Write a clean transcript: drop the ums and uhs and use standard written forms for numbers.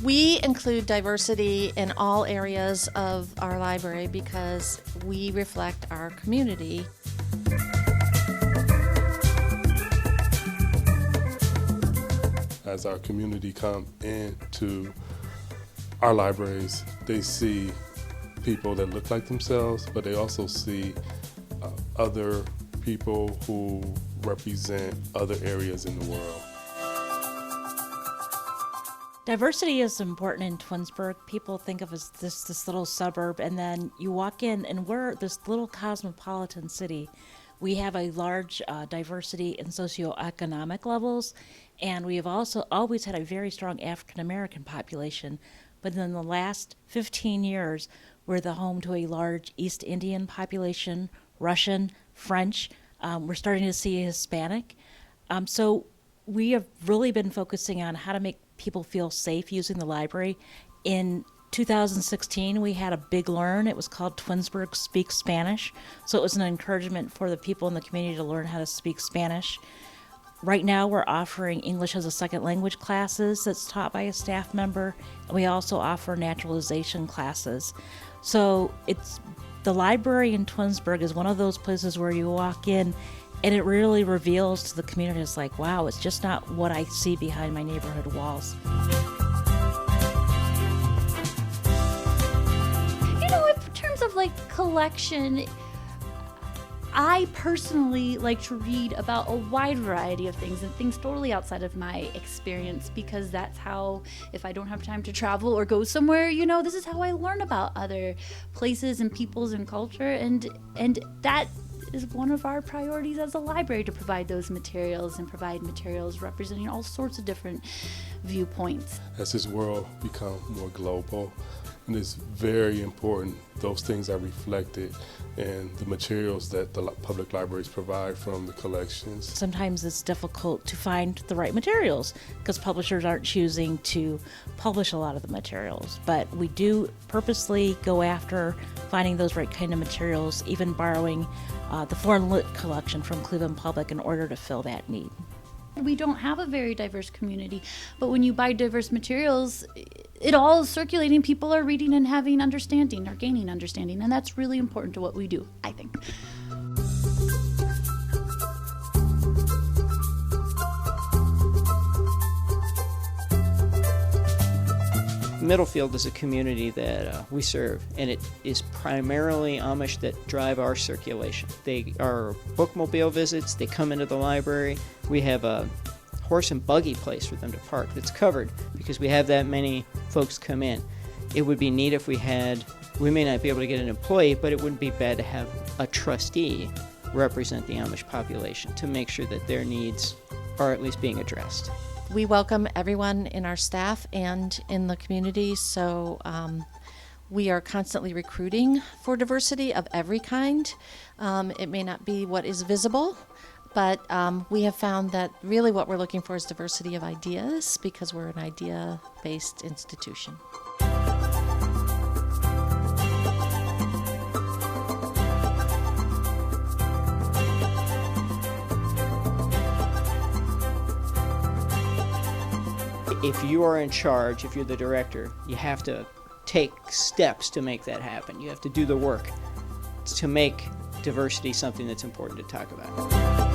We include diversity in all areas of our library because we reflect our community. As our community come into our libraries, they see people that look like themselves, but they also see other people who represent other areas in the world. Diversity is important in Twinsburg. People think of us as this little suburb, and then you walk in and we're this little cosmopolitan city. We have a large diversity in socioeconomic levels, and we have also always had a very strong African American population. But in the last 15 years, we're the home to a large East Indian population, Russian, French. We're starting to see Hispanic. So we have really been focusing on how to make people feel safe using the library. In 2016, we had a big learn. It was called Twinsburg Speaks Spanish. So it was an encouragement for the people in the community to learn how to speak Spanish. Right now, we're offering English as a second language classes that's taught by a staff member. And we also offer naturalization classes. So the library in Twinsburg is one of those places where you walk in and it really reveals to the community, it's like, wow, it's just not what I see behind my neighborhood walls. You know, in terms of like collection, I personally like to read about a wide variety of things and things totally outside of my experience, because that's how, if I don't have time to travel or go somewhere, you know, this is how I learn about other places and peoples and culture, and that is one of our priorities as a library, to provide those materials and provide materials representing all sorts of different viewpoints. As this world becomes more global, and it's very important those things are reflected in the materials that the public libraries provide from the collections. Sometimes it's difficult to find the right materials because publishers aren't choosing to publish a lot of the materials, but we do purposely go after finding those right kind of materials, even borrowing the Foreign Lit collection from Cleveland Public in order to fill that need. We don't have a very diverse community, but when you buy diverse materials, it all is circulating. People are reading and having understanding or gaining understanding, and that's really important to what we do, I think. Middlefield is a community that we serve, and it is primarily Amish that drive our circulation. They are bookmobile visits, they come into the library. We have a horse and buggy place for them to park that's covered because we have that many folks come in. It would be neat if we may not be able to get an employee, but it wouldn't be bad to have a trustee represent the Amish population to make sure that their needs are at least being addressed. We welcome everyone in our staff and in the community, so we are constantly recruiting for diversity of every kind. It may not be what is visible, but we have found that really what we're looking for is diversity of ideas, because we're an idea-based institution. If you are in charge, if you're the director, you have to take steps to make that happen. You have to do the work to make diversity something that's important to talk about.